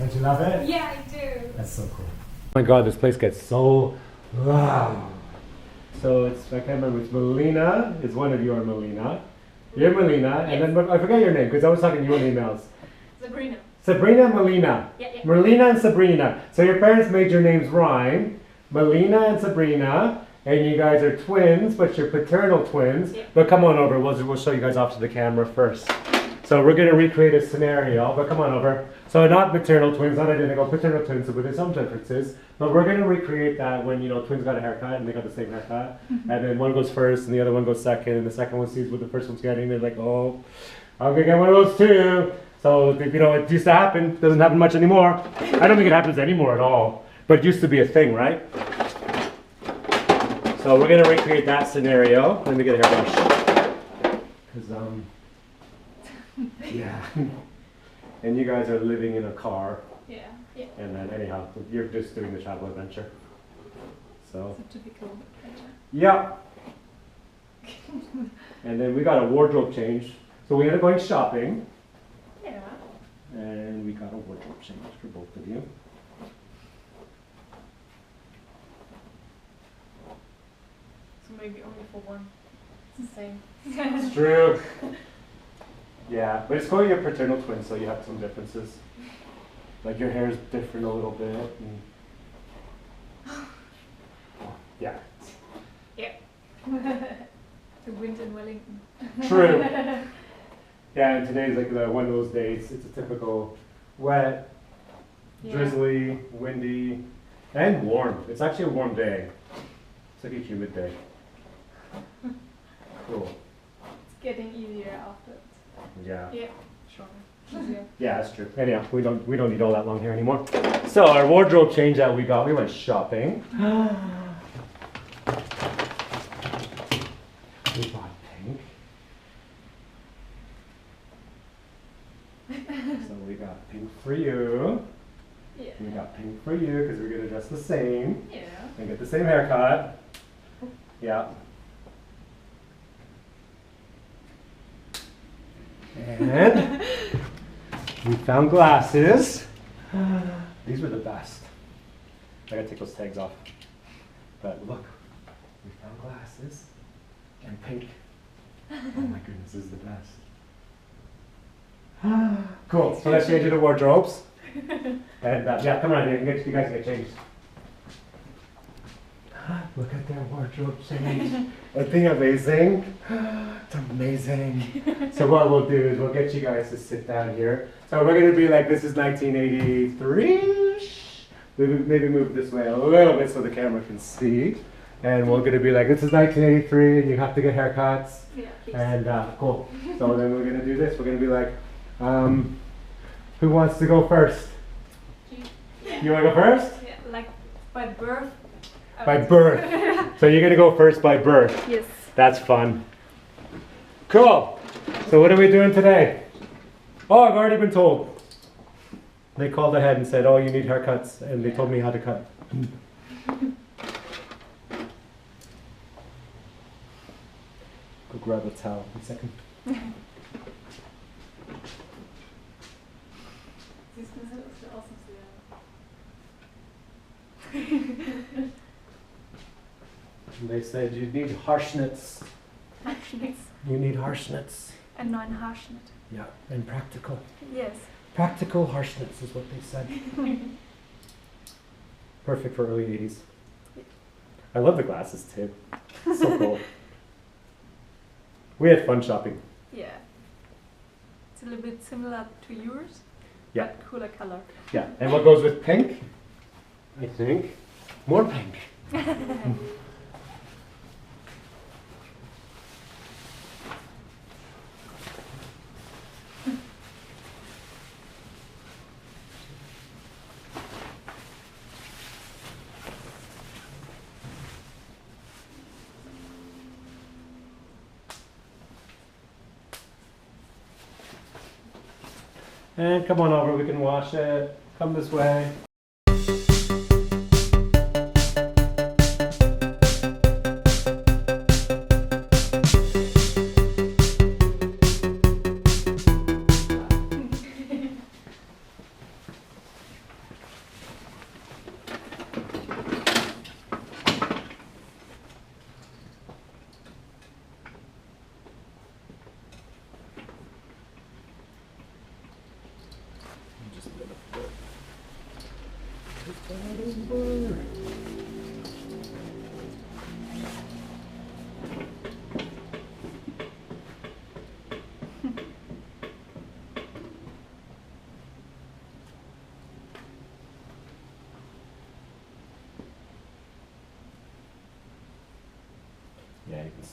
Don't you love it? Yeah, I do. That's so cool. Oh my god, this place gets so loud. So it's, I can't remember, it's Milena, is one of you are Milena. You're Milena, Yes. and then I forget your name because I was talking to you on emails. Sabrina. Sabrina and Milena. Yeah. Milena and Sabrina. So your parents made your names rhyme. Milena and Sabrina. And you guys are twins, but you're paternal twins. Yeah. But come on over, we'll show you guys off to the camera first. So we're gonna recreate a scenario, but come on over. So not maternal twins, not identical, paternal twins, but there's some differences. But we're gonna recreate that when, you know, twins got a haircut and they got the same haircut. And then one goes first and the other one goes second, and the second one sees what the first one's getting. They're like, oh, I'm gonna get one of those too. So, you know, it used to happen, doesn't happen much anymore. I don't think it happens anymore at all, but it used to be a thing, right? So we're gonna recreate that scenario. Let me get a hairbrush. Cause yeah. And you guys are living in a car. Yeah. Yeah. And then anyhow, you're just doing the travel adventure. So. It's a typical adventure. Yeah. And then we got a wardrobe change. So we ended up going shopping. Yeah. And we got a wardrobe change for both of you. So maybe only for one. It's the same. It's true. Yeah, but it's going your paternal twin, so you have some differences. Like your hair is different a little bit. And yeah. Yeah. The wind in Wellington. True. Yeah, and today's like one of those days. It's a typical wet, drizzly, windy, and warm. It's actually a warm day. It's like a humid day. Cool. It's getting easier after. Yeah. Yeah. Sure. Easier. Yeah, that's true. Anyhow, we don't need all that long hair anymore. So our wardrobe change that we got, we went shopping. We bought pink. So we got pink for you. Yeah. We got pink for you because we're gonna dress the same Yeah. and get the same haircut. Yeah. And we found glasses. These were the best. I gotta take those tags off. But look, we found glasses and pink. Oh my goodness, this is the best. Cool. So let's change into wardrobes. And yeah, come on, you guys get changed. Look at their wardrobe change. Isn't it amazing? It's amazing. So what we'll do is we'll get you guys to sit down here. So we're gonna be like, this is 1983-ish. Maybe move this way a little bit so the camera can see. And we're gonna be like, this is 1983 and you have to get haircuts. Yeah, please. And cool. So then we're gonna do this. We're gonna be like, who wants to go first? Yeah. You wanna go first? Yeah, like by birth. By birth. So you're gonna go first by birth. Yes. That's fun. Cool. So what are we doing today? Oh, I've already been told. They called ahead and said, oh, you need haircuts, and they told me how to cut. Go grab a towel. 1 second. And they said you need harshness. Harshness. You need harshness. And non-harshness. Yeah, and practical. Yes. Practical harshness is what they said. Perfect for early 80s. I love the glasses too. So cool. We had fun shopping. Yeah. It's a little bit similar to yours. Yeah. But cooler color. Yeah, and what goes with pink? I think more pink. And come on over, we can wash it. Come this way.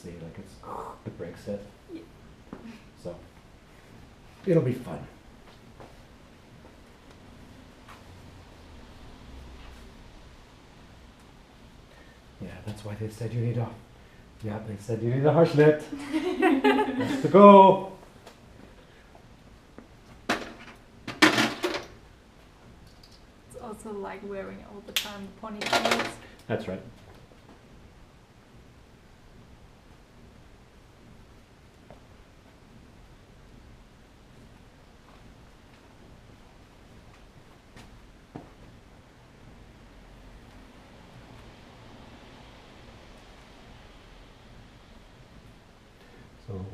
see, like it breaks it. Yeah. So it'll be fun. Yeah, that's why they said you need a. Yeah, they said you need a harshnit. That's the go. It's also like wearing all the time the ponytails. That's right. So,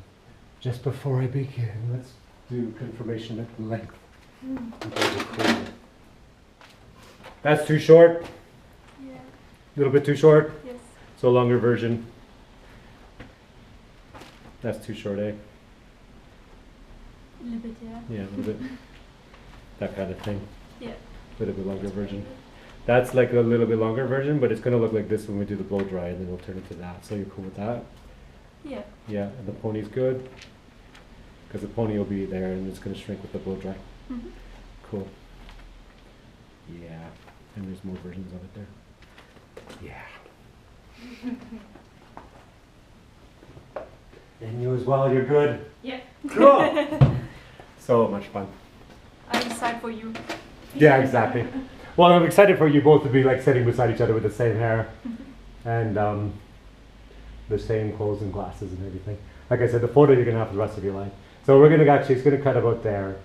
just before I begin, let's do confirmation at length. That's too short. Yeah. A little bit too short. Yes. So longer version. That's too short, eh? A little bit, yeah. Yeah, a little bit. That kind of thing. Yeah. A little bit longer version. That's like a little bit longer version, but it's gonna look like this when we do the blow dry, and then we'll turn it to that. So you're cool with that? Yeah. Yeah, and the pony's good. Because the pony will be there, and it's gonna shrink with the blow dry. Mm-hmm. Cool. Yeah, and there's more versions of it there. Yeah. And you as well, you're good? Yeah. Cool. So much fun. I'm excited for you. Yeah, exactly. Well, I'm excited for you both to be like sitting beside each other with the same hair and the same clothes and glasses and everything. Like I said, the photo you're gonna have for the rest of your life. So we're gonna actually, it's gonna cut about there,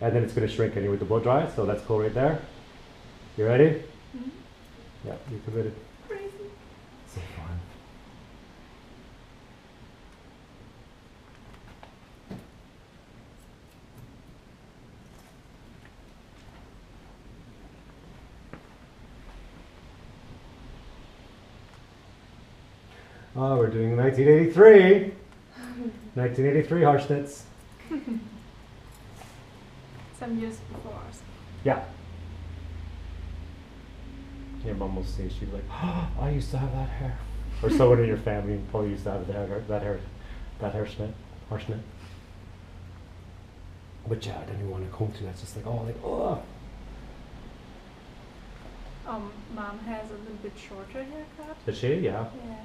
and then it's gonna shrink anyway with the blow dry. So that's cool right there. You ready? Mm-hmm. Yeah, you committed. Crazy. So fun. Oh, we're doing 1983. 1983 Harshnitz. Some years before us. Yeah. Your mom will say, she'd be like, oh, I used to have that hair. Or someone in your family probably used to have that hair snit, harshnit. But yeah, then you want to comb to that's just like, oh, like, oh. Mom has a little bit shorter haircut. Does she? Yeah. Yeah.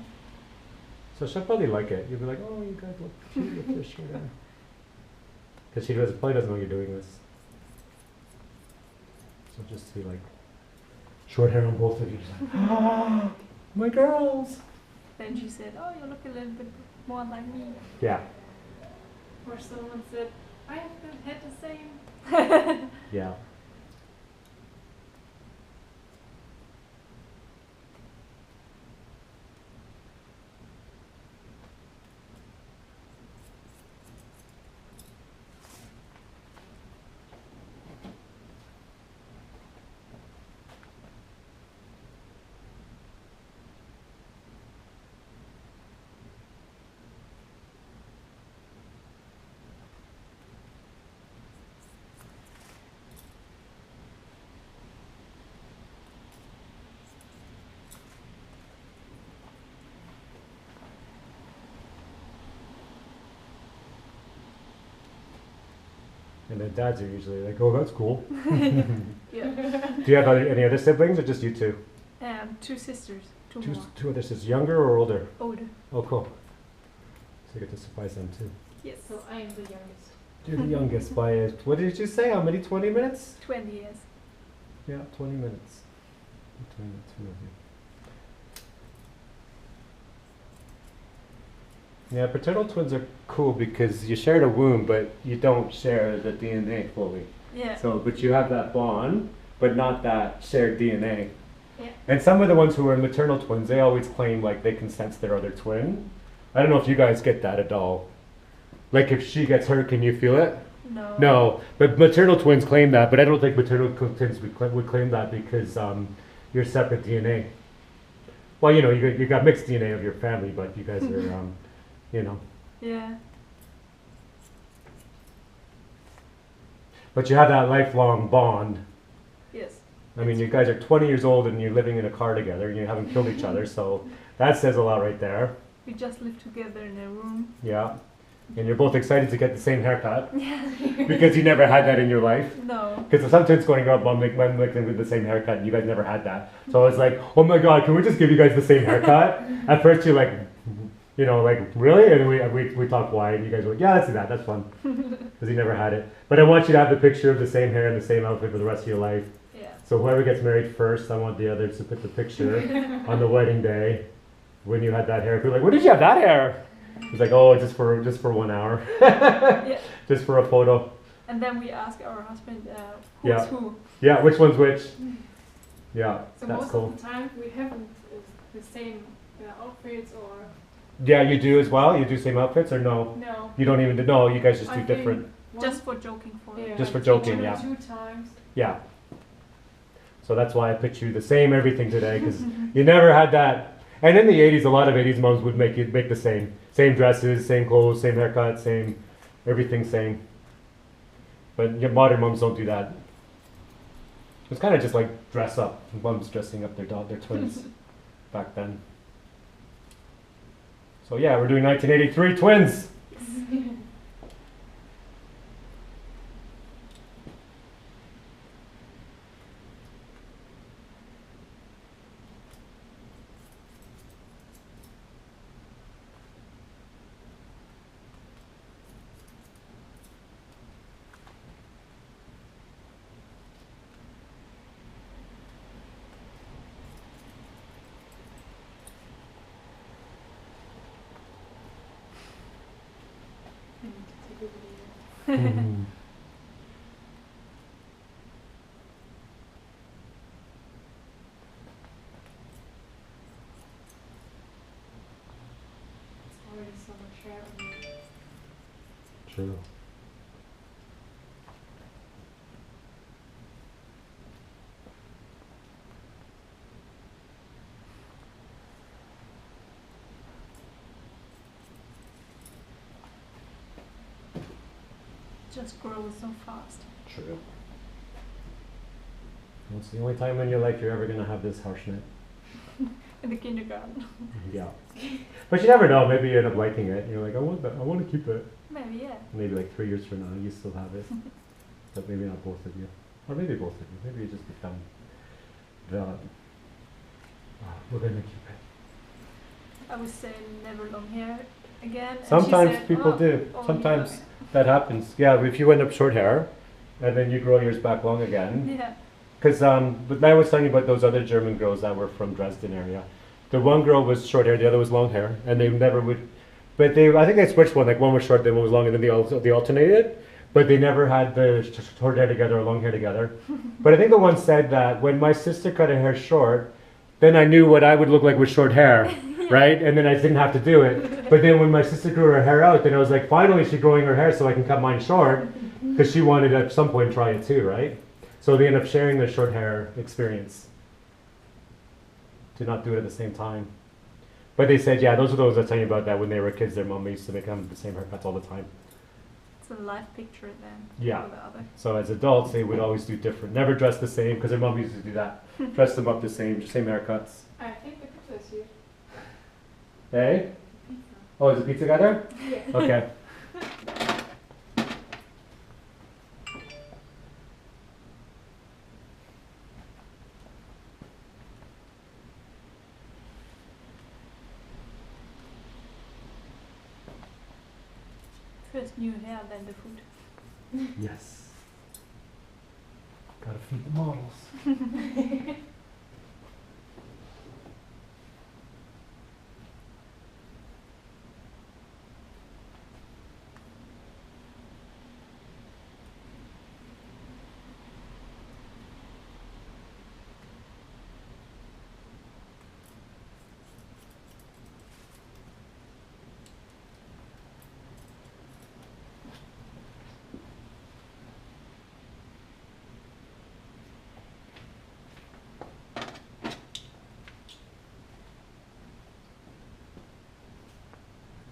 So she'll probably like it. You'll be like, oh, you guys look cute with your short hair. Because she probably doesn't know you're doing this. So just to be like, short hair on both of you. Just like, oh, my girls. Then she said, oh, you look a little bit more like me. Yeah. Or someone said, I have had the same. Yeah. And then dads are usually like, oh, that's cool. Yeah. Do you have any other siblings or just you two? 2 sisters. Two more. Two other sisters, younger or older? Older. Oh, cool. So you get to surprise them too. Yes. So I am the youngest. You're the youngest by, what did you say? How many? 20 minutes? 20 years. Yeah, 20 minutes. Between the two of you. Yeah, paternal twins are cool because you share the womb, but you don't share the DNA fully. Yeah. So, but you have that bond, but not that shared DNA. Yeah. And some of the ones who are maternal twins, they always claim like they can sense their other twin. I don't know if you guys get that at all. Like if she gets hurt, can you feel it? No. No, but maternal twins claim that, but I don't think maternal twins would claim that because you're separate DNA. Well, you know, you got mixed DNA of your family, but you guys are, you know. Yeah. But you have that lifelong bond. Yes. I mean, you guys are 20 years old and you're living in a car together and you haven't killed each other, so that says a lot right there. We just live together in a room. Yeah. And you're both excited to get the same haircut Yeah. because you never had that in your life. No. Because some twins growing up, mom make them with the same haircut, and you guys never had that. So I was like, oh my god, can we just give you guys the same haircut? At first you're like, you know, like really? And we talked why, and you guys were like, yeah, let's do that. That's fun. Because you never had it. But I want you to have the picture of the same hair and the same outfit for the rest of your life. Yeah. So whoever gets married first, I want the others to put the picture on the wedding day when you had that hair. People are like, where did you have that hair? It's like, oh, just for 1 hour. Yeah. Just for a photo. And then we ask our husband who's Yeah. who. Yeah, which one's which? Yeah, So that's most cool. of the time we haven't the same outfits or Yeah, you do as well? You do same outfits or no? no. You don't even do, no, you guys just I do think different. Just for joking for Just like for joking, two- yeah. 2 times. Yeah. So that's why I picked you the same everything today, because you never had that. And in the 80s, a lot of 80s moms would make the same. Same dresses, same clothes, same haircut, same, everything same. But your modern moms don't do that. It's kind of just like dress up. Moms dressing up their twins back then. So yeah, we're doing 1983 twins. I need to take a video. Mm. It's already so much hair on you. True. Just grows so fast. True. It's the only time in your life you're ever gonna have this harshness. In the kindergarten. Yeah. But you never know, maybe you end up liking it. You're like, I want to keep it. Maybe, yeah. Maybe like 3 years from now, you still have it. But maybe not both of you. Or maybe both of you. Maybe you just become the, we're gonna keep it. I would say never long hair again. and she Sometimes said, people "Oh, do. oh, Sometimes yeah." that happens. Yeah, if you end up short hair, and then you grow yours back long again. Yeah. Because but I was telling you about those other German girls that were from Dresden area. The one girl was short hair, the other was long hair, and they never would. But I think they switched one. Like one was short, then one was long, and then they alternated. But they never had the short hair together or long hair together. But I think the one said that when my sister cut her hair short, then I knew what I would look like with short hair, right? And then I didn't have to do it. But then when my sister grew her hair out, then I was like, finally she's growing her hair so I can cut mine short, because she wanted at some point to try it too, right? So they end up sharing their short hair experience to not do it at the same time. But they said, yeah, those are those that tell you about that when they were kids, their mom used to make them the same haircuts all the time. It's a life picture then. Yeah. For the other. So as adults, they would always do different, never dress the same, because their mom used to do that. Dress them up the same haircuts. I think the pizza is here. Hey? Pizza. Oh, is the pizza got there? Yeah. Okay. First new hair, then the food. Yes. Gotta feed the models.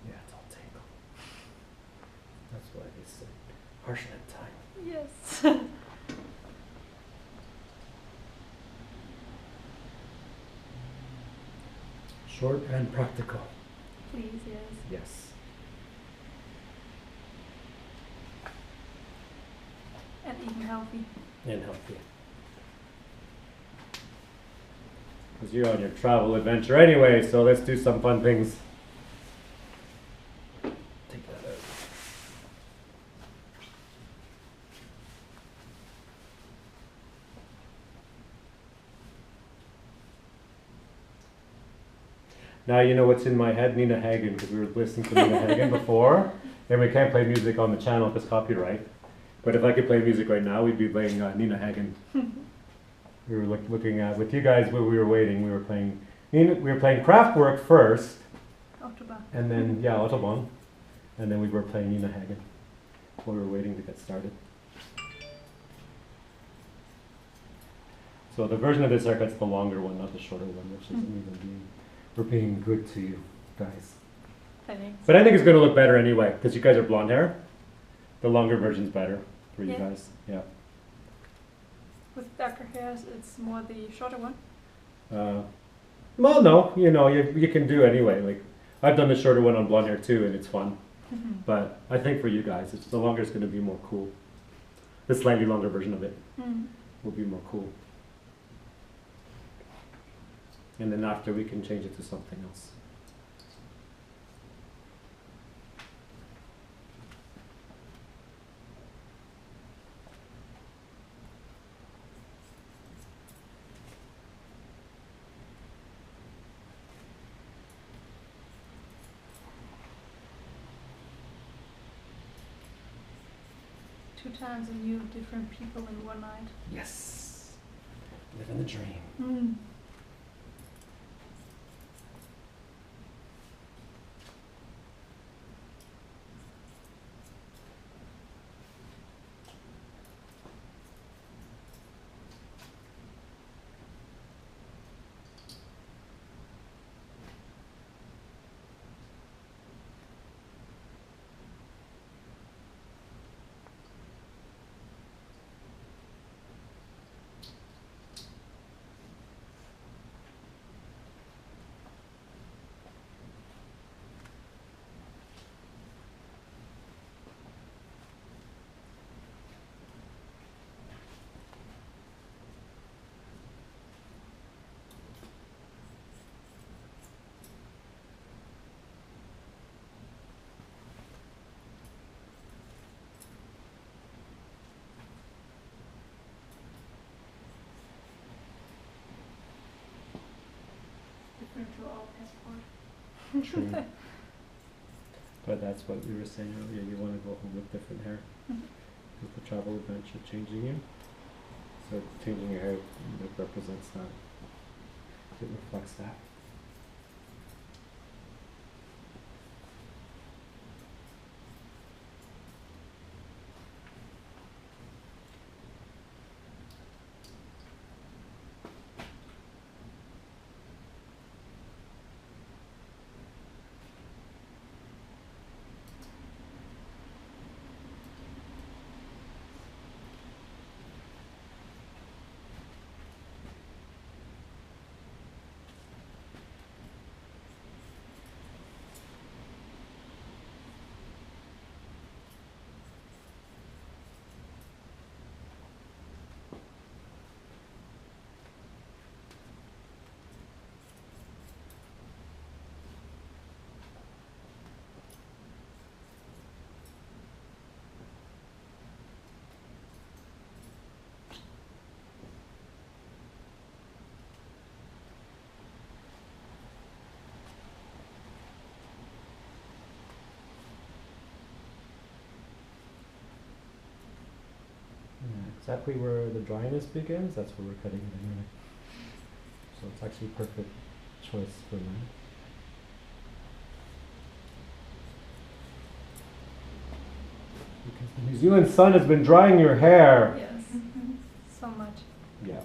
Yeah, it's all tangled. That's why they say harshness time. Yes. Short and practical. Please, yes. Yes. And eating healthy. And healthy. Because you're on your travel adventure anyway, so let's do some fun things. Take that out. Now you know what's in my head, Nina Hagen, because we were listening to Nina Hagen before, and we can't play music on the channel because copyright. But if I could play music right now, we'd be playing Nina Hagen. We were looking at with you guys while we were waiting. We were playing Kraftwerk first, Autobahn. and then Autobahn, and then we were playing Nina Hagen while we were waiting to get started. So the version of this haircut's the longer one, not the shorter one, which isn't even being. We're being good to you guys. Thanks. But I think it's going to look better anyway, because you guys are blonde hair. The longer version's better for you Yeah. guys. Yeah. With darker hairs, it's more the shorter one. Well, no, you can do anyway. Like I've done the shorter one on blonde hair too, and it's fun. But I think for you guys, it's the longer is going to be more cool. The slightly longer version of it will be more cool. And then after we can change it to something else. Two times a view of different people in one night. Yes. Living the dream. Different to all passport. True. But that's what we were saying earlier. You want to go home with different hair. With the travel adventure changing you. So changing your hair represents that. It reflects that. Exactly where the dryness begins, that's where we're cutting it anyway. So it's actually a perfect choice for that. Because the New Zealand sun has been drying your hair. Yes. So much. Yeah.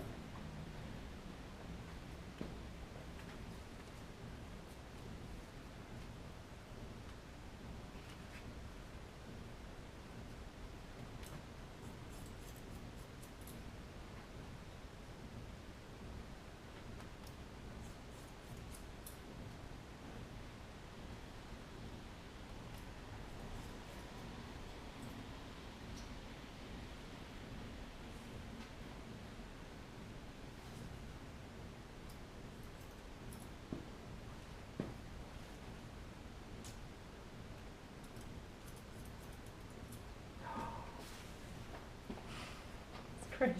crazy.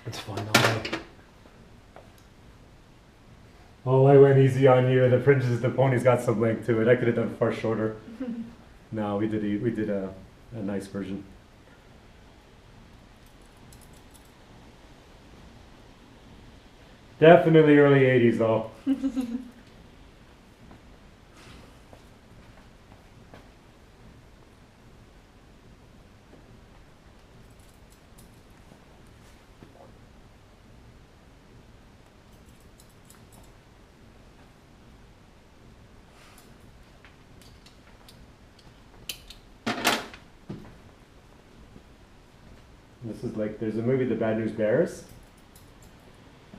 It's fun though. Oh, I went easy on you. The fringes, the pony's got some length to it. I could have done far shorter. No, we did a nice version. Definitely early 80s though. This is like, there's a movie, The Bad News Bears.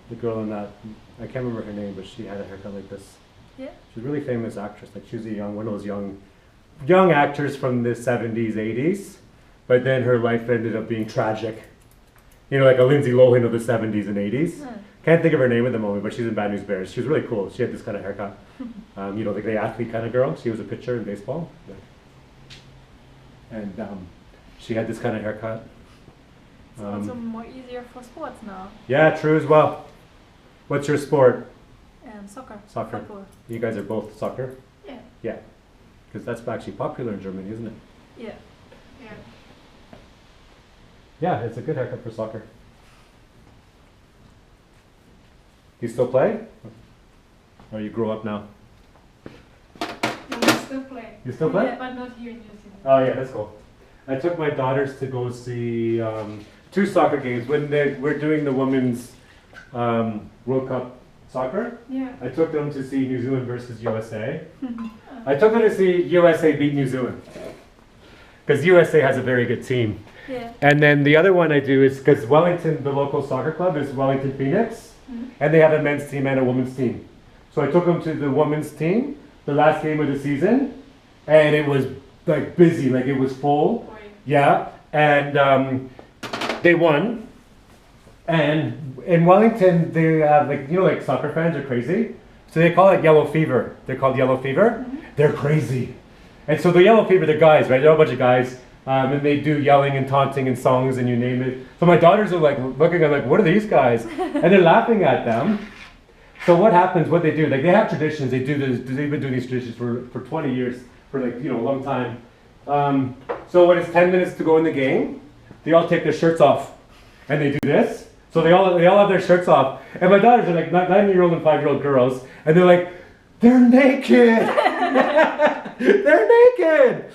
The girl in that, I can't remember her name, but she had a haircut like this. Yeah. She's a really famous actress. Like she was one of those young actors from the 70s, 80s. But then her life ended up being tragic. You know, like a Lindsay Lohan of the 70s and 80s. Can't think of her name at the moment, but she's in Bad News Bears. She was really cool. She had this kind of haircut. You know, like the athlete kind of girl. She was a pitcher in baseball. And she had this kind of haircut. It's also more easier for sports now. Yeah, true as well. What's your sport? Soccer. Soccer. Football. You guys are both soccer? Yeah. Yeah. Because that's actually popular in Germany, isn't it? Yeah. Yeah. Yeah, it's a good haircut for soccer. Do you still play? Or you grow up now? No, we still play. You still play? Yeah, but not here in New Zealand. Oh yeah, that's cool. I took my daughters to go see 2 soccer games when we're doing the women's World Cup soccer. Yeah. I took them to see New Zealand versus USA. I took them to see USA beat New Zealand because USA has a very good team. Yeah. And then the other one I do is because Wellington, the local soccer club, is Wellington Phoenix, and they have a men's team and a women's team. So I took them to the women's team, the last game of the season, and it was like busy, like it was full. Yeah, and they won. And in Wellington, they have like, you know, like soccer fans are crazy. So they call it yellow fever. They're called yellow fever. They're crazy. And so the yellow fever, they're guys, right? They're a bunch of guys. And they do yelling and taunting and songs and you name it. So my daughters are like looking at like, what are these guys? And they're laughing at them. So what happens, what they do, like they have traditions. They do this, they've been doing these traditions for 20 years, for like, you know, a long time. So when it's 10 minutes to go in the game, they all take their shirts off and they do this. So they all have their shirts off. And my daughters are like 9-year-old and 5-year-old girls. And they're like, they're naked. They're naked.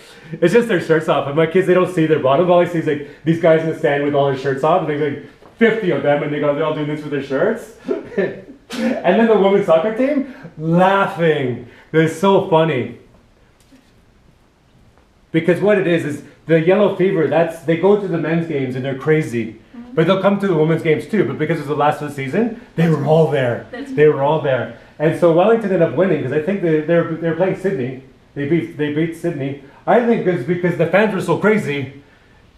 It's just their shirts off. And my kids, they don't see their bottom. All I see is like these guys in the stand with all their shirts off. And there's like 50 of them. And they're all doing this with their shirts. And then the women's soccer team laughing. They're so funny. Because what it is the yellow fever, they go to the men's games and they're crazy. But they'll come to the women's games too. But because it's the last of the season, they were all there. They were all there. And so Wellington ended up winning because I think they're playing Sydney. They beat Sydney. I think it's because the fans were so crazy.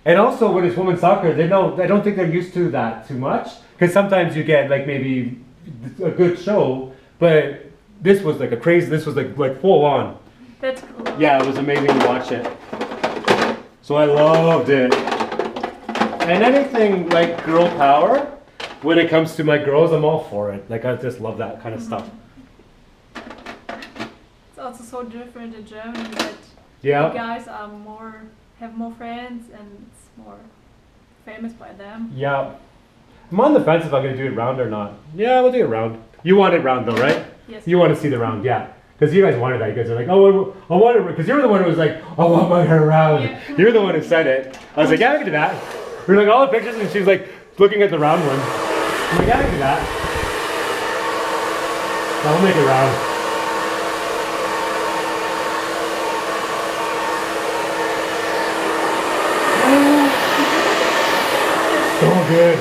And also when it's women's soccer, I don't think they're used to that too much. Because sometimes you get like maybe a good show, but this was like like full on. That's cool. Yeah, it was amazing to watch it. So I loved it. And anything like girl power, when it comes to my girls, I'm all for it. Like I just love that kind of stuff. It's also so different in Germany that Yeah. the guys have more friends and it's more famous by them. Yeah. I'm on the fence if I'm going to do it round or not. Yeah, we'll do it round. You want it round though, right? Yes. You want to see the round, yeah. Because you guys wanted that. You guys are like, oh, I want it. Because you're the one who was like, I want my hair round. Yeah. You're the one who said it. I was like, yeah, I can do that. We were like, all the pictures, and she's like, looking at the round one. I'm like, yeah, I can do that. I'll make it round. So good.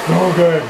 So good.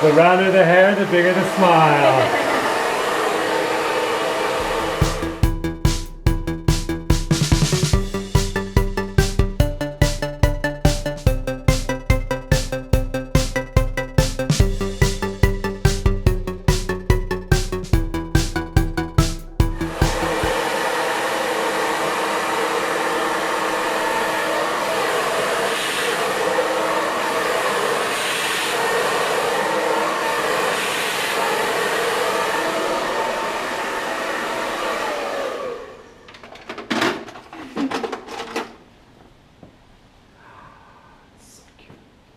The rounder the hair, the bigger the smile.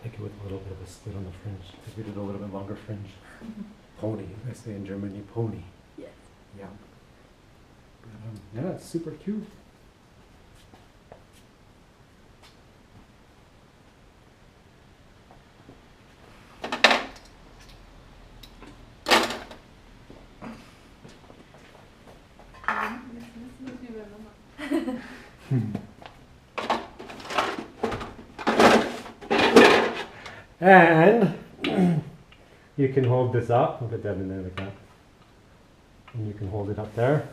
Make it with a little bit of a split on the fringe. Because we did a little bit longer fringe. Pony, I say in Germany, pony. Yes. Yeah. But, yeah, it's super cute. And you can hold this up. I'll put that in there like that. And you can hold it up there.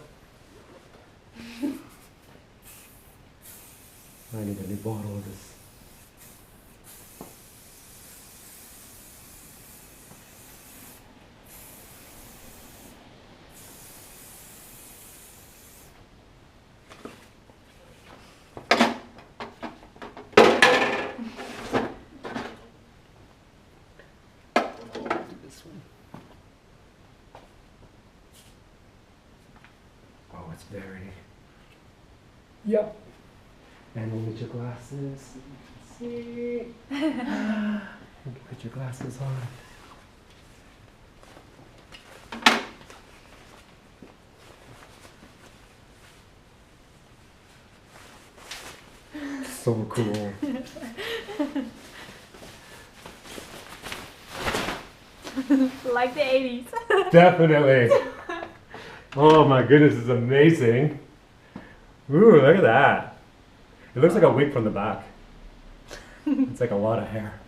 I need a new bottle of this. Oh, it's very. Yep. And we'll get your glasses. See. You can put your glasses on. So cool. Like the 80s. Definitely. Oh my goodness, it's amazing. Ooh, look at that. It looks like a wig from the back. It's like a lot of hair.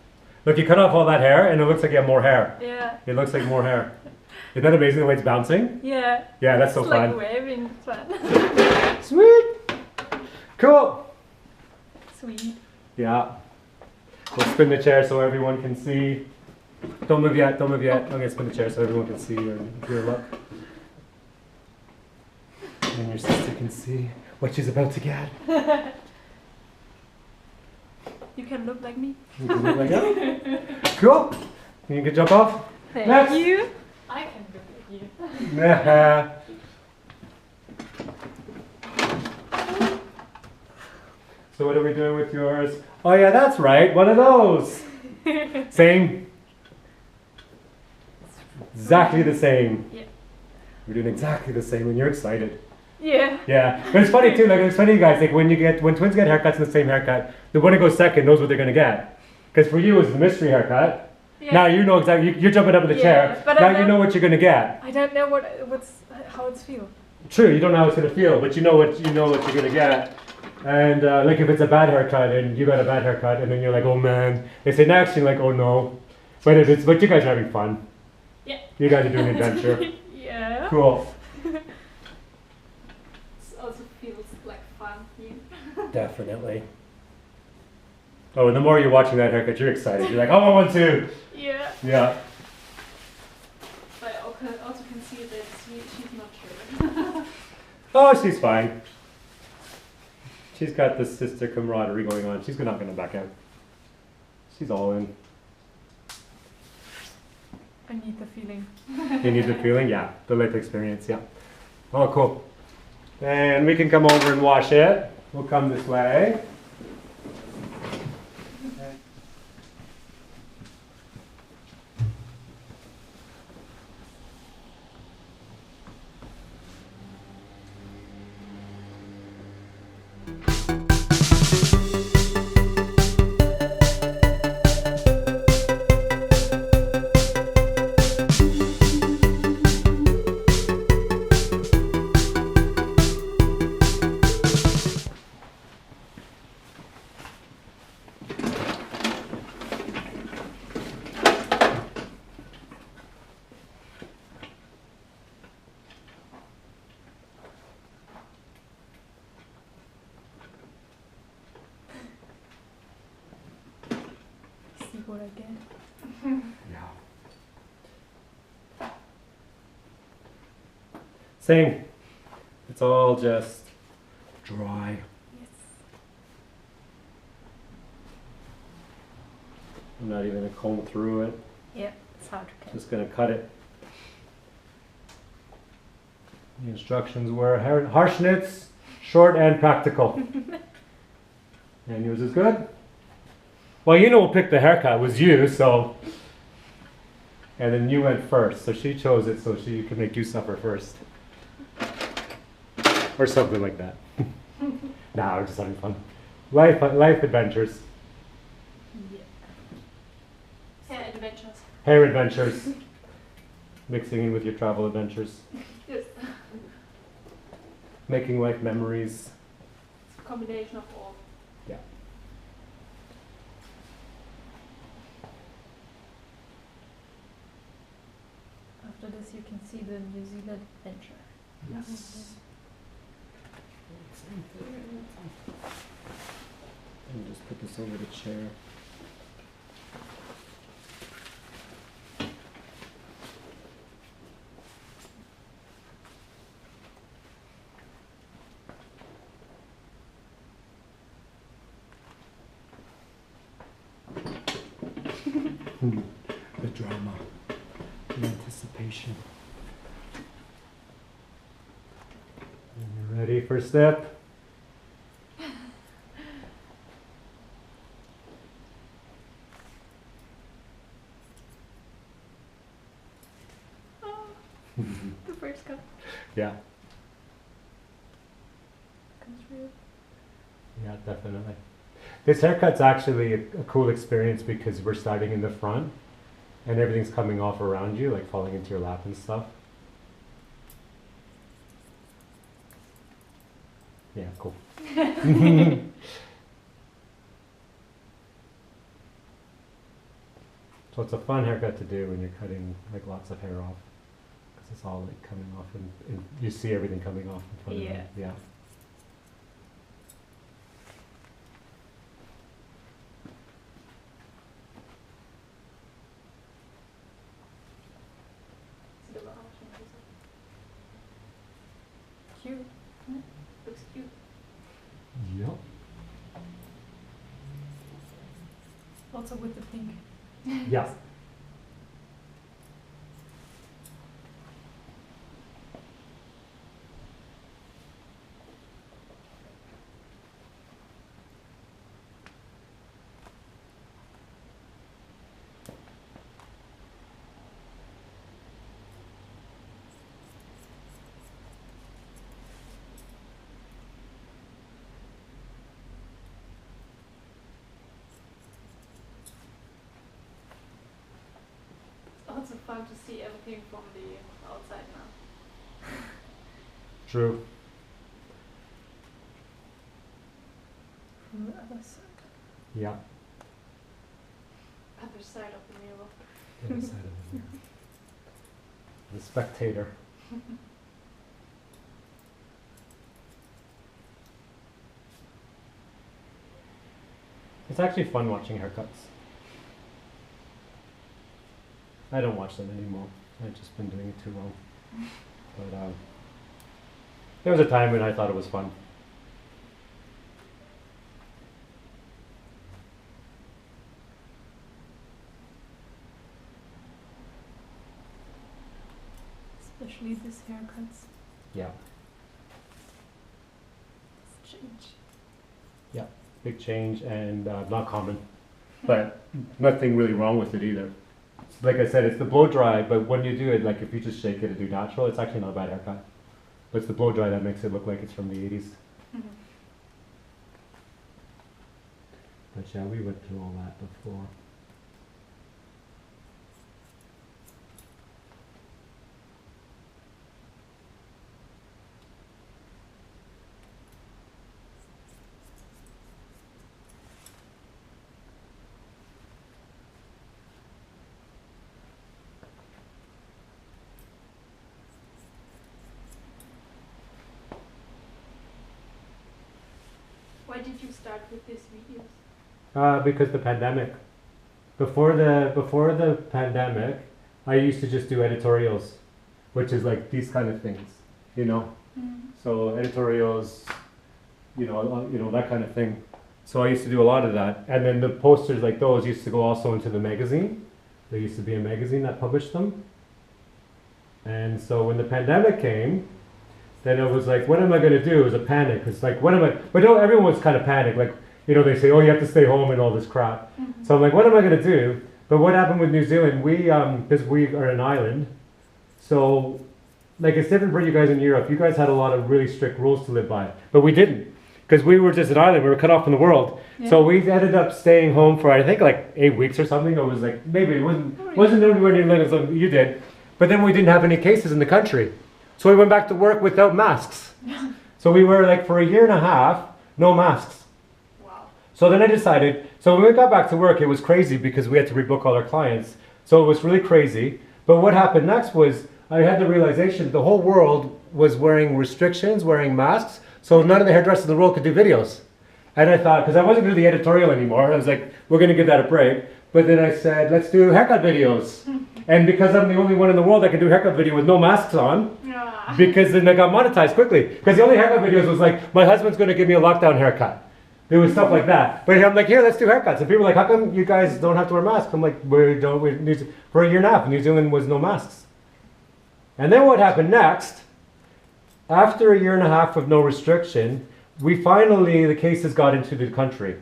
Look, you cut off all that hair and it looks like you have more hair. Yeah. It looks like more hair. Isn't that amazing the way it's bouncing? Yeah. Yeah, that's so It's fun. like waving. It's fun. Sweet. Cool. Sweet. Yeah. We'll spin the chair so everyone can see. Don't move yet, don't move yet. I'm gonna spin the chair so everyone can see your look. And your sister can see what she's about to get. You can look like me. You can look like that. Cool. You can jump off. Thank Next. you. I can look like you. So what are we doing with yours? Oh yeah, that's right. One of those. Same. Exactly the same. Yeah. We're doing exactly the same and you're excited. Yeah. Yeah, but it's funny too. Like it's funny, guys. Like when twins get haircuts in the same haircut, the one that goes second knows what they're gonna get. Because for you, it's the mystery haircut. Yeah. Now you know exactly. You're jumping up in the chair. But Now you know what you're gonna get. I don't know how it's feel. True, you don't know how it's gonna feel, but you know what you're gonna get. And like if it's a bad haircut and you got a bad haircut, and then you're like, oh man. They say next, you're like, oh no. But you guys are having fun. Yeah. You guys are doing an adventure. Yeah. Cool. Definitely. Oh, and the more you're watching that haircut, you're excited. You're like, oh, I want to. Yeah. Yeah. But I also can see that she's not sure. Oh, she's fine. She's got the sister camaraderie going on. She's not going to back out. She's all in. I need the feeling. You need the feeling? Yeah. The life experience, yeah. Oh, cool. And we can come over and wash it. We'll come this way. See what I get. Yeah. Same. It's all just dry. Yes. I'm not even going to comb through it. Yeah, it's hard to cut. Just going to cut it. The instructions were harshness, short and practical. And yours is good? Well, you know who picked the haircut. It was you, so. And then you went first, so she chose it so she could make you suffer first. Or something like that. Nah, we're just having fun. Life adventures. Yeah. Hair adventures. Hair adventures. Mixing in with your travel adventures. Yes. Making life memories. It's a combination of all. Yeah. After this, you can see the New Zealand adventure. Yes. Let me just put this over the chair. The drama, the anticipation. And you ready for step? Oh, the first cut Yeah, comes real. yeah, definitely. This haircut's actually a cool experience because we're starting in the front and everything's coming off around you, like falling into your lap and stuff. Yeah, cool. So it's a fun haircut to do when you're cutting like lots of hair off, because it's all like coming off and you see everything coming off in front of you. Yeah. Cute. Looks cute. Yep. Also with the pink. Yeah. Also fun to see everything from the outside now. True. From the other side. Yeah. Other side of the mirror. The other side of the mirror. The spectator. It's actually fun watching haircuts. I don't watch them anymore. I've just been doing it too long. But there was a time when I thought it was fun. Especially this haircuts. Yeah. It's change. Yeah. Big change and not common. But nothing really wrong with it either. Like I said, it's the blow dry, but when you do it, like if you just shake it and do natural, it's actually not a bad haircut. But it's the blow dry that makes it look like it's from the 80s. Mhm. But yeah, we went through all that before. Why did you start with these videos? Because the pandemic. Before the pandemic, I used to just do editorials, which is like these kind of things, you know. So editorials, you know that kind of thing. So I used to do a lot of that, and then the posters like those used to go also into the magazine. There used to be a magazine that published them. And so when the pandemic came, then it was like, what am I going to do? It was a panic. It's like, what am I? But no, everyone was kind of panicked. Like, you know, they say, oh, you have to stay home and all this crap. So I'm like, what am I going to do? But what happened with New Zealand? We, because we are an island, so like it's different for you guys in Europe. You guys had a lot of really strict rules to live by, but we didn't, because we were just an island. We were cut off from the world. Yeah. So we ended up staying home for I think like 8 weeks or something. It was like maybe it wasn't anywhere near as long as you did, but then we didn't have any cases in the country. So we went back to work without masks. So we were like for a year and a half, no masks. Wow. So then I decided, so when we got back to work, it was crazy because we had to rebook all our clients. So it was really crazy. But what happened next was I had the realization the whole world was wearing restrictions, wearing masks. So none of the hairdressers in the world could do videos. And I thought, because I wasn't going to do the editorial anymore, I was like, we're going to give that a break. But then I said, let's do haircut videos. And because I'm the only one in the world that can do haircut video with no masks on, because then I got monetized quickly. Because the only haircut videos was like, my husband's going to give me a lockdown haircut. There was stuff like that. But I'm like, here, let's do haircuts. And people were like, how come you guys don't have to wear masks? I'm like, for a year and a half, New Zealand was no masks. And then what happened next, after a year and a half of no restriction, the cases got into the country.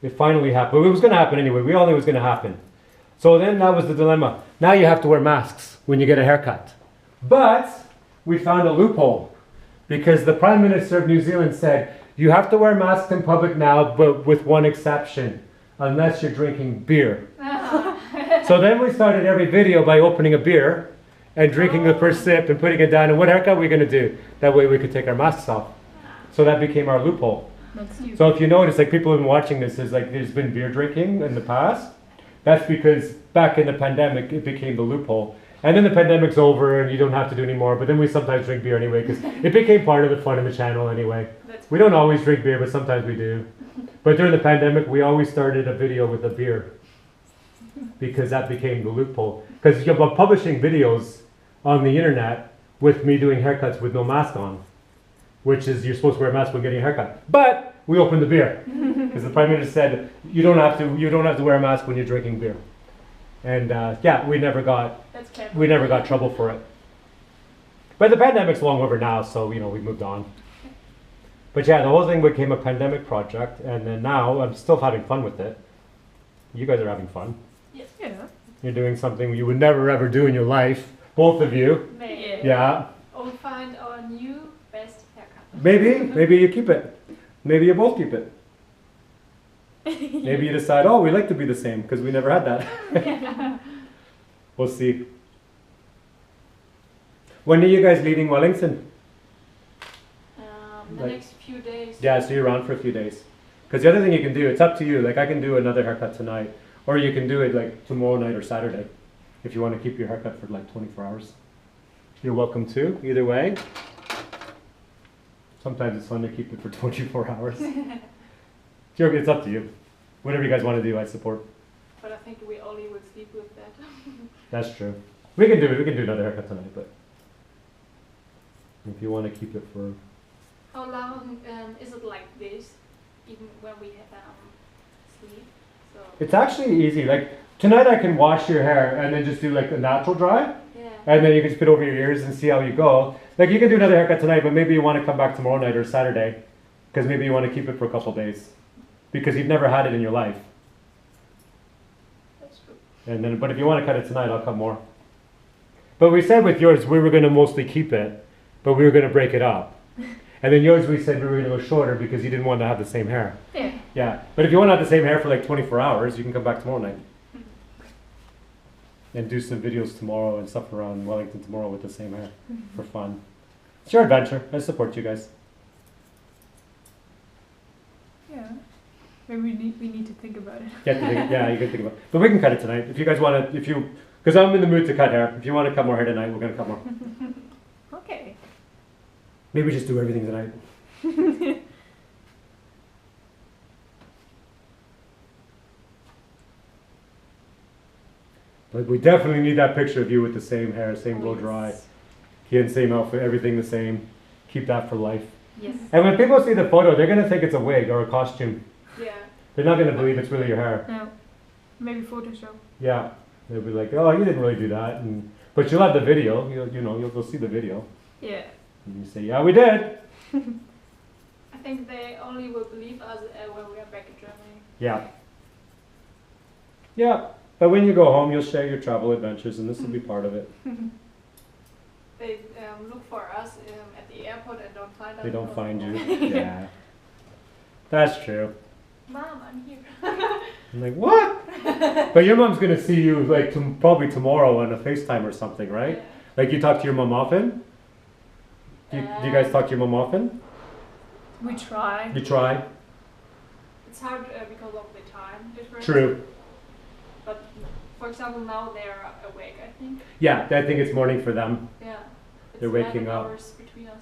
It finally happened. It was going to happen anyway. We all knew it was going to happen. So then that was the dilemma. Now you have to wear masks when you get a haircut. But we found a loophole because the Prime Minister of New Zealand said, you have to wear masks in public now, but with one exception, unless you're drinking beer. So then we started every video by opening a beer and drinking the first sip and putting it down. And what haircut are we going to do? That way we could take our masks off. So that became our loophole. So if you notice, like people have been watching this, is like there's been beer drinking in the past. That's because back in the pandemic, it became the loophole. And then the pandemic's over and you don't have to do anymore. But then we sometimes drink beer anyway because it became part of the fun of the channel anyway. We don't always drink beer, but sometimes we do. But during the pandemic, we always started a video with a beer because that became the loophole. Because you're publishing videos on the internet with me doing haircuts with no mask on, which is you're supposed to wear a mask when getting a haircut. But we opened the beer because the Prime Minister said you don't have to wear a mask when you're drinking beer. And yeah, we never got trouble for it. But the pandemic's long over now, so you know we moved on. But yeah, the whole thing became a pandemic project, and then now I'm still having fun with it. You guys are having fun. Yes. Yeah. You're doing something you would never ever do in your life, both of you. Maybe. Yeah. We'll find our new best haircut. Maybe you keep it. Maybe you both keep it. Maybe you decide, oh, we like to be the same because we never had that. Yeah. We'll see. When are you guys leaving Wellington? The next few days. Yeah, so you're around for a few days. Because the other thing you can do, it's up to you. Like I can do another haircut tonight, or you can do it like tomorrow night or Saturday, if you want to keep your haircut for like 24 hours. You're welcome to, either way. Sometimes it's fun to keep it for 24 hours. It's up to you. Whatever you guys want to do, I support. But I think we only would sleep with that. That's true. We can do it. We can do another haircut tonight, but if you want to keep it for. How long is it like this, even when we sleep? So It's actually easy. Like tonight, I can wash your hair and then just do like the natural dry, yeah. and then you can just put it over your ears and see how you go. Like you can do another haircut tonight, but maybe you want to come back tomorrow night or Saturday, because maybe you want to keep it for a couple days, because you've never had it in your life. That's true. And then, but if you want to cut it tonight, I'll cut more. But we said with yours, we were going to mostly keep it, but we were going to break it up. And then yours, we said we were going to go shorter because you didn't want to have the same hair. Yeah. Yeah. But if you want to have the same hair for like 24 hours, you can come back tomorrow night. And do some videos tomorrow and stuff around Wellington tomorrow with the same hair for fun. It's your adventure. I support you guys. Yeah. Maybe we need to think about it. Yeah, you can think about it. But we can cut it tonight. If you guys want to, because I'm in the mood to cut hair. If you want to cut more hair tonight, we're going to cut more. Okay. Maybe just do everything tonight. But we definitely need that picture of you with the same hair, same blow dry, same outfit, everything the same. Keep that for life. Yes. And when people see the photo, they're going to think it's a wig or a costume. Yeah. They're not going to believe it's really your hair. No. Maybe Photoshop. Yeah. They'll be like, oh, you didn't really do that. But you'll have the video. You'll go see the video. Yeah. And you say, yeah, we did. I think they only will believe us when we are back in Germany. Yeah. Yeah. But when you go home, you'll share your travel adventures, and this will be part of it. They look for us at the airport and don't find us. They don't find you. Yeah. That's true. Mom, I'm here. I'm like, what? But your mom's going to see you like probably tomorrow on a FaceTime or something, right? Yeah. Like you talk to your mom often? Do you guys talk to your mom often? We try. You try? It's hard because of the time difference. True. But for example, now they're awake, I think. Yeah, I think it's morning for them. Yeah. It's They're waking 11 up. hours between us.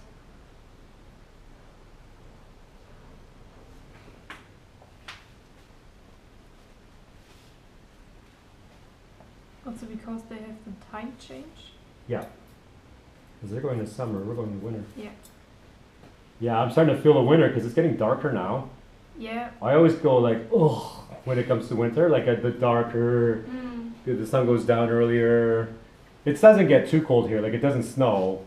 Also because they have the time change. Yeah. Because they're going to summer, we're going to winter. Yeah. Yeah, I'm starting to feel the winter because it's getting darker now. Yeah. I always go like, oh, when it comes to winter, like at the darker, the sun goes down earlier. It doesn't get too cold here, like it doesn't snow.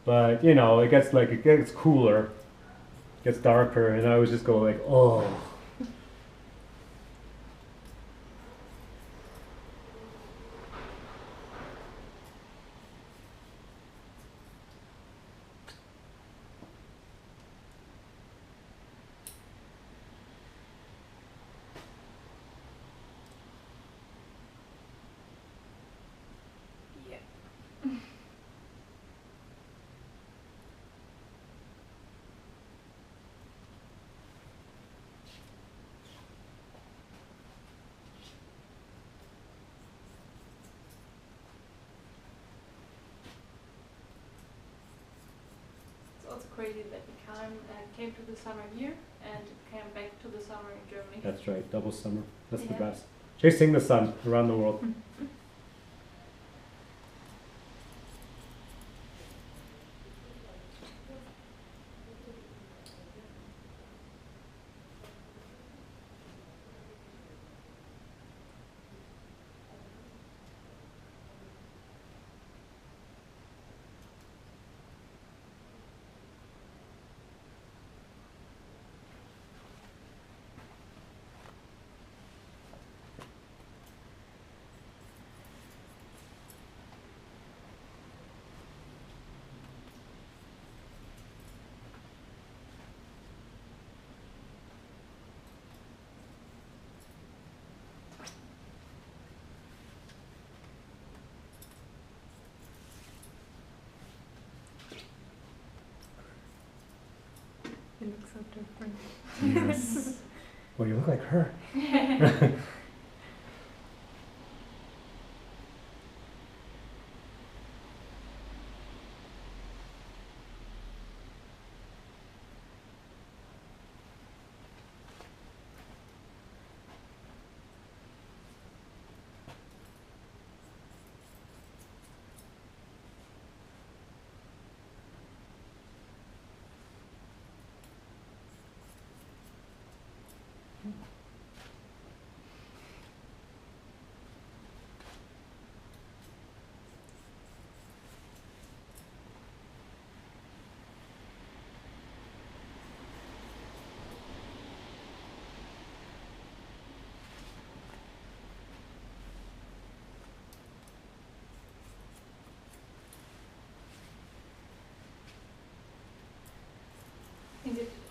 But, it gets cooler, it gets darker, and I always just go like, oh. Also crazy that we came to the summer here and came back to the summer in Germany. That's right, double summer. That's the Yeah. best. Chasing the sun around the world. You look so different. Yes. Well, you look like her.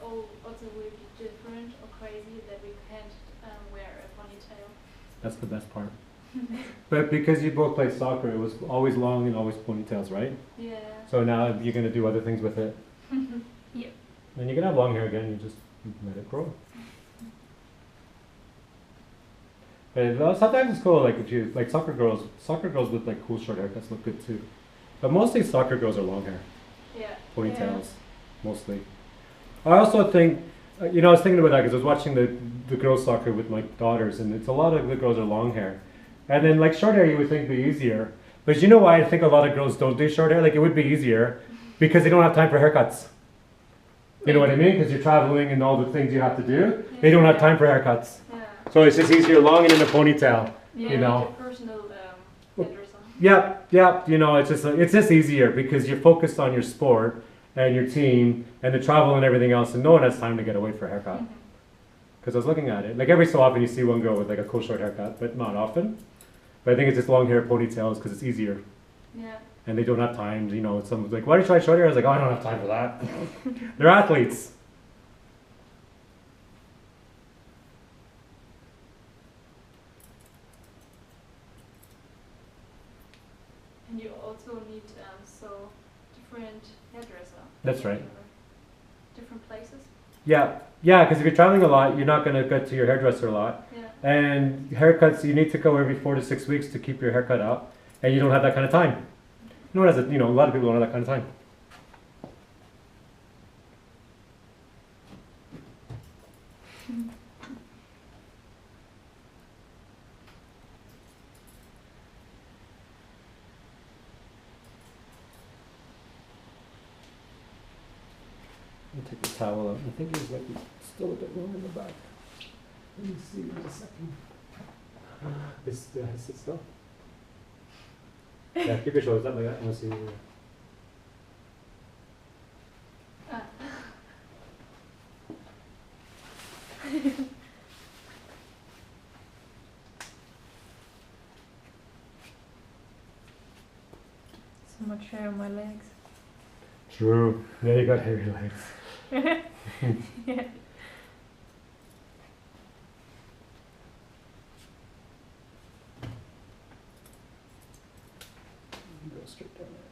all also will be different or crazy that we can't wear a ponytail. That's the best part. But because you both played soccer, it was always long and always ponytails, right? Yeah. So now you're gonna do other things with it. Yep. And you can have long hair again, you just let it grow. But sometimes it's cool, like if you like soccer girls with like cool short haircuts look good too. But mostly soccer girls are long hair, Yeah. ponytails, mostly. I also think, you know, I was thinking about that because I was watching the girls soccer with my daughters, and it's a lot of the girls are long hair, and then like short hair you would think would be easier. But you know why I think a lot of girls don't do short hair? Like it would be easier because they don't have time for haircuts. You know what I mean? Because you're traveling and all the things you have to do. They don't have time for haircuts. Yeah. So it's just easier long and in a ponytail. Yeah. You know. Your personal hairdresser. Yep. You know, it's just easier because you're focused on your sport and your team and the travel and everything else, and no one has time to get away for a haircut. Because I was looking at it, like every so often you see one girl with like a cool short haircut, but not often. But I think it's just long hair ponytails because it's easier. Yeah. And they don't have time. You know, someone's like, "Why do you try short hair?" I was like, "Oh, I don't have time for that." They're athletes. And you also need so different hairdresser. That's right. Different places. Yeah, because if you're traveling a lot, you're not going to get to your hairdresser a lot. Yeah. And haircuts, you need to go every 4 to 6 weeks to keep your haircut up, and you don't have that kind of time. No one has a lot of people don't have that kind of time. I'll take the towel out. I think there's like still a bit more in the back. Let me see in a second. Sit still. Yeah, keep your shoulders up like that. We'll see. So much hair on my legs. True. Yeah, you got hairy legs. Yeah. Go straight down there.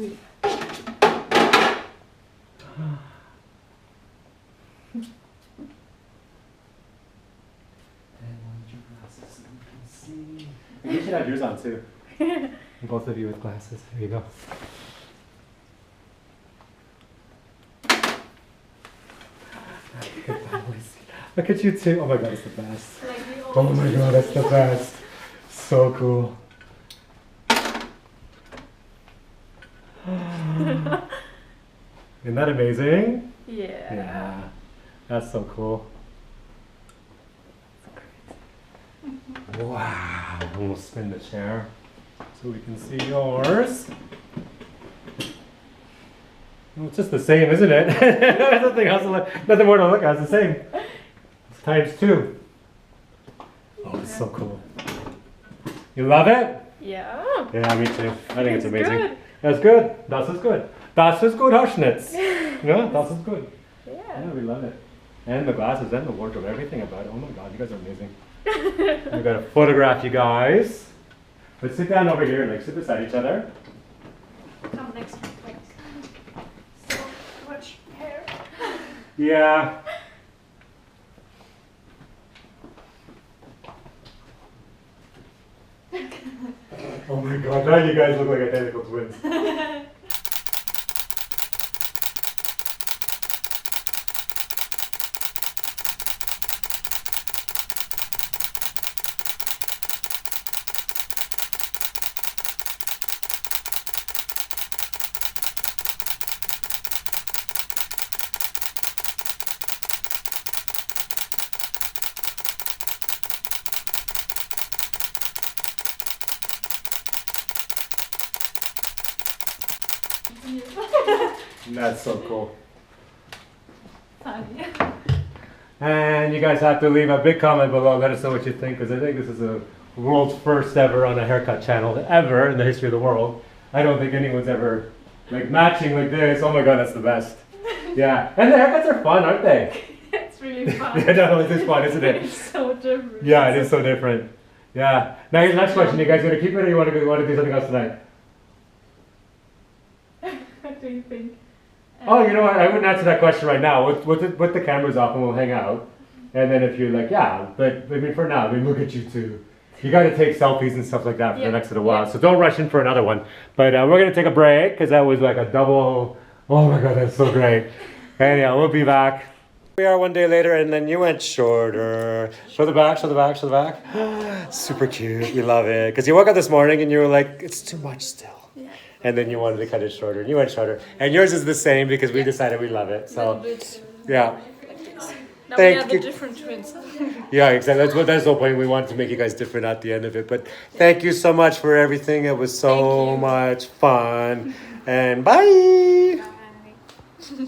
You should have yours on too. Both of you with glasses. There you go. Look at you too. Oh my god, it's the best. Like we Oh my god, that's the best. So cool. Isn't that amazing? Yeah. Yeah. That's so cool. Wow. And we'll spin the chair so we can see yours. Well, it's just the same, isn't it? Nothing else to look, nothing more to look at. It's the same. It's times 2. Oh, it's so cool. You love it? Yeah. Yeah, me too. I think it's amazing. Good. That's good. Das ist good. Das ist gut, Haschnitz. Yeah, das ist good. Yeah. Yeah, we love it. And the glasses and the wardrobe, everything about it. Oh my god, you guys are amazing. We're gonna photograph you guys. Let's sit down over here, like sit beside each other. Come next to me. So much hair. Yeah. Oh my god, now you guys look like identical twins. That's so cool. Funny. And you guys have to leave a big comment below. Let us know what you think, because I think this is a world's first ever on a haircut channel ever in the history of the world. I don't think anyone's ever like matching like this. Oh my god, that's the best. Yeah, and the haircuts are fun, aren't they? It's really fun. Yeah, no, it is fun, isn't it? It's so different. Yeah, it is so different. Yeah. Now here's the next question. You guys gonna keep it, or you want to do something else tonight? What do you think? Oh, you know what? I wouldn't answer that question right now. With the cameras off and we'll hang out. And then if you're like, yeah, but I mean, for now, I mean, look at you two. You got to take selfies and stuff like that for the next little while. Yeah. So don't rush in for another one. But we're going to take a break because that was like a double. Oh my God, that's so great. Anyhow, we'll be back. We are one day later and then you went shorter. Show the back, show the back, show the back. Super cute. We love it. Because you woke up this morning and you were like, it's too much still. Yeah. And then you wanted to cut it shorter. And you went shorter. And yours is the same because we decided we love it. So, yeah. Now Thank we are the you. different twins. Yeah, exactly. That's the whole point. We wanted to make you guys different at the end of it. But thank you so much for everything. It was so much fun. And bye.